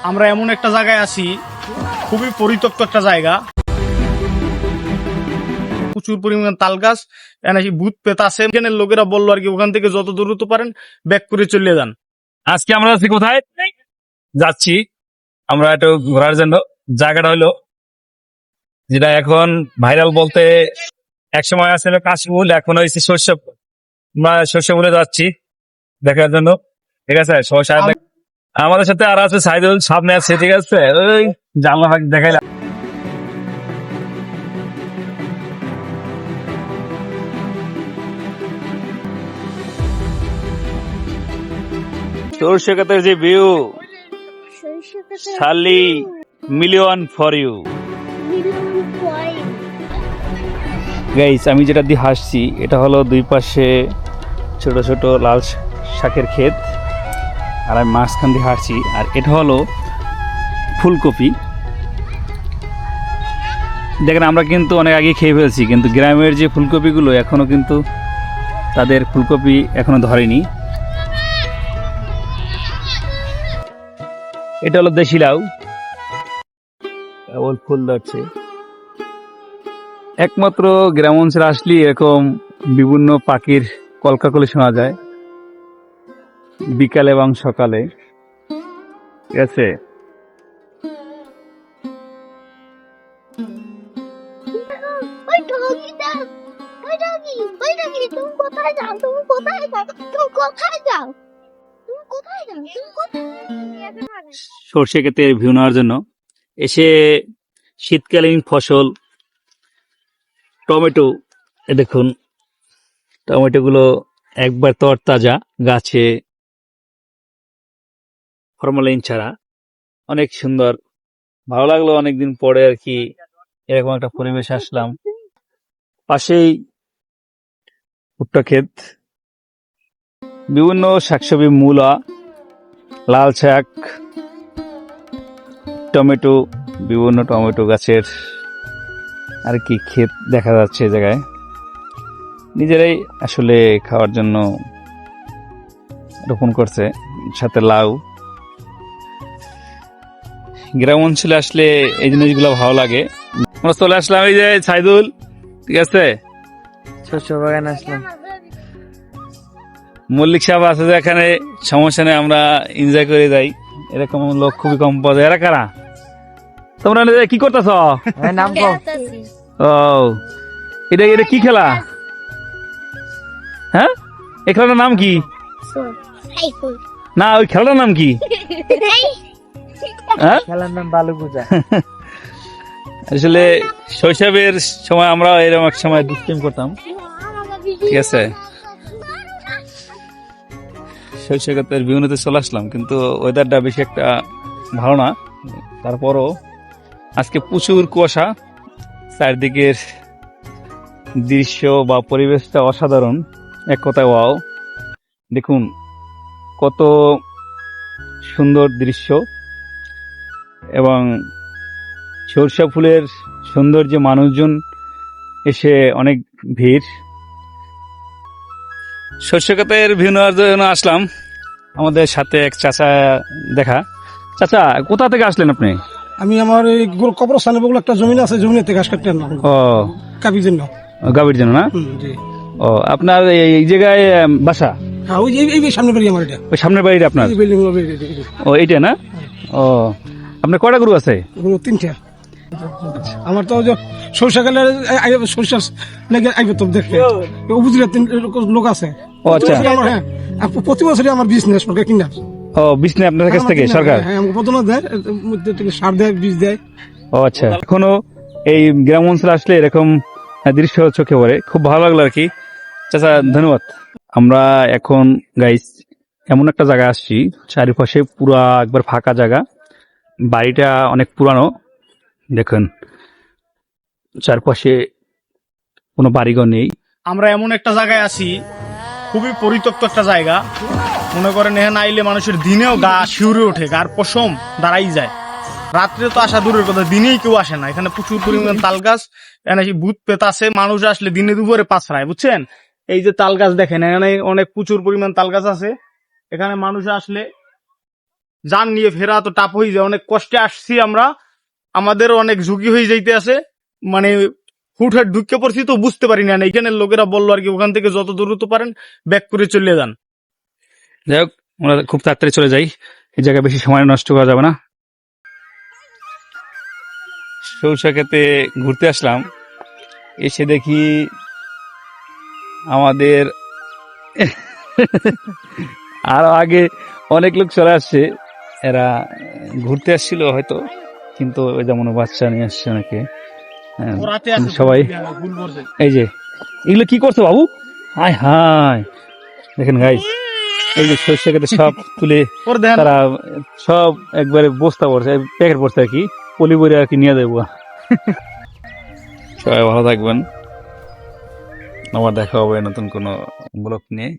আমরা এমন একটা জায়গায় আছি, খুবই পরিত্যক্ত একটা জায়গা, প্রচুর পরিমাণ তাল গাছ, এখানে ভূত পেত আছে। এখানে লোকেরা বললো আর কি, ওখান থেকে যত দূর হতে পারেন ব্যাক করে চলে যান। আজকে আমরা আছি কোথায় যাচ্ছি আমরা একটু ঘোরার জন্য। জায়গাটা হলো যেটা এখন ভাইরাল বলতে এক সময় আসলে কাশফুল, এখন হয়েছে শস্য। আমরা শস্য মূলে যাচ্ছি দেখার জন্য, ঠিক আছে। আমাদের সাথে আর আছে সাইদুল, সামনে আছে, ঠিক আছে। ওই জানলা ফাঁক দেখাইলাম। সরষে ক্ষেতের যে ভিউ, শালি মিলিয়ন ফর ইউ গাইস। আমি যেটা দিয়ে হাসছি এটা হলো দুই পাশে ছোট ছোট লাল শাকের ক্ষেত, আর আমি মাঝখান দিয়ে হাঁটছি। আর এটা হলো ফুলকপি। দেখেন আমরা কিন্তু অনেক আগে খেয়ে ফেলছি, কিন্তু গ্রামের যে ফুলকপিগুলো এখনো কিন্তু তাদের ফুলকপি এখনো ধরেনি। এটা হলো দেশি লাউ, কেবল ফুল ধরছে। একমাত্র গ্রাম অঞ্চলে আসলে এরকম বিভিন্ন পাখির কলকাকলি শোনা যায় বিকালে এবং সকালে, ঠিক আছে। সর্ষে ক্ষেতে ভিউ নেওয়ার জন্য এসে শীতকালীন ফসল টমেটো, এ দেখুন টমেটো গুলো একবার তরতাজা, গাছে ফরমালিন ছাড়া, অনেক সুন্দর। ভালো লাগলো অনেকদিন পরে আর কি এরকম একটা পরিবেশে আসলাম। পাশেই ভুট্টা ক্ষেত, বিভিন্ন শাকসবজি, মূলা, লাল শাক, টমেটো, বিভিন্ন টমেটো গাছের আর কি ক্ষেত দেখা যাচ্ছে এই জায়গায়। নিজেরাই আসলে খাওয়ার জন্য রোপণ করছে, সাথে লাউ। গ্রাম অঞ্চলে আসলে এই জিনিসগুলো ভালো লাগে। আমরা চলে আসলাম এই যে সাইদুল, ঠিক আছে। শস্য বাগান আসলাম। মল্লিক সাহেব আছে যে এখানে, সমস্যা নেই, আমরা এনজয় করে যাই। এরকম লোক খুবই কম পাওয়া যায়। এরা কারা? তোমরা কি করতেছ? নাম কও। ও এটা এটা কি খেলা? হ্যাঁ, এই খেলাটার নাম কি? না, ওই খেলাটার নাম কি? হ্যাঁ, খেলার নাম বালু পূজা। আসলে শৈশবের সময় আমরা এরকম এক সময় দুষ্টিম করতাম, ঠিক আছে। শৈশবের বিভিন্নতে চলে আসলাম, কিন্তু ওয়েদারটা বেশি একটা ভালো না। তারপরও আজকে প্রচুর কুয়াশা, চারদিকের দৃশ্য বা পরিবেশটা অসাধারণ, এক কথায় ওয়াও। দেখুন কত সুন্দর দৃশ্য, এবং সরষা ফুলের সৌন্দর্যে মানুষজন এসে অনেক ভিড়। শস্য ক্ষেতের ভিউ নেওয়ার জন্য আসলাম। আমাদের সাথে এক চাচা দেখা। চাচা, কোথা থেকে আসলেন আপনি? আমি আমার এই কবরস্থানে বলে একটা জমি আছে, জমিতে ঘাস কাটতে আনলাম। ও, কাবির জন্য। গাভীর জন্য না? জি। ও, আপনার এই জায়গায় বাসা? হ্যাঁ, ওই যে এই সামনের বাড়ি আমার এটা। ওই সামনের বাড়িটা আপনার? এই বিল্ডিং গুলো ও, এইটা না? ও, আপনার কয়টা গরু আছে? তিনটা। আমার তো সরষা গেলে সরষা লেগে আইবে তো দেখে উপজেলার লোক আছে। ও আচ্ছা। আমার, হ্যাঁ, প্রতি বছরই আমার বিজনেস সরকার কিনা। ও, বীজ নেই আপনার কাছ থেকে সরকার? হ্যাঁ, আমাকে প্রথমে দেয়, সার দেয়, বীজ দেয়। ও আচ্ছা। এখনো এই গ্রাম অঞ্চলে আসলে এরকম দৃশ্য চোখে পড়ে, খুব ভালো লাগলো আর কি। চাচা ধন্যবাদ। আমরা এখন গাইস এমন একটা জায়গায় আসছি, চারিপাশে পুরা একবার ফাঁকা জায়গা। বাড়িটা অনেক পুরানো, দেখুন চারপাশে কোনো বাড়িঘর নেই। আমরা এমন একটা জায়গায় আছি, খুবই পরিত্যক্ত একটা জায়গা। মনে করেন এখানে আইলে মানুষের দিনেও গা শিউরে ওঠে, গার পশম দাঁড়াই যায়। রাত্রে তো আসা দূরের কথা, দিনেই কেউ আসে না। এখানে প্রচুর পরিমাণ তাল গাছ, এখানে ভূত পেত আছে। মানুষ আসলে দিনে দুপুরে পাছড়ায়, বুঝছেন। এই যে তাল গাছ দেখেন, এখানে অনেক প্রচুর পরিমাণ তাল গাছ আছে। এখানে মানুষ আসলে যান নিয়ে ফেরা তো টাপ হয়ে যায়, অনেক কষ্টে আসছি আমরা, আমাদের অনেক ঝুঁকি হয়ে যাইতে আছে, মানে হুটহাট ঢুকে পড়ছি তো বুঝতে পারি না, এখানে লোকেরা বললো আর কি ওখান থেকে যত দ্রুত পারেন ব্যাক করে চলে যান। যাই হোক, আমরা খুব তাড়াতাড়ি চলে যাই, এই জায়গায় বেশি সময় নষ্ট করা যাবে না। সরিষা খেতে ঘুরতে আসলাম, এসে দেখি আমাদের আরো আগে অনেক লোক চলে আসছে, এরা ঘুরতে আসছিল হয়তো, কিন্তু ওই যেমন বাচ্চা নিয়ে আসছে অনেকে। হ্যাঁ, ওরাতে আছে সবাই ভুল করছে। এই যে এগুলো কি করছো বাবু? হায় হায়, দেখেন গাইস, এই যে সরিষা খেতে সব তুলে ওর দেখেন তারা সব একবারে বস্তা পড়ছে, প্যাকেট পড়ছে আর কি, পলি বরে আর কি নিয়ে দেবো। সবাই ভালো থাকবেন, আবার দেখা হবে নতুন কোনো ব্লগ নিয়ে।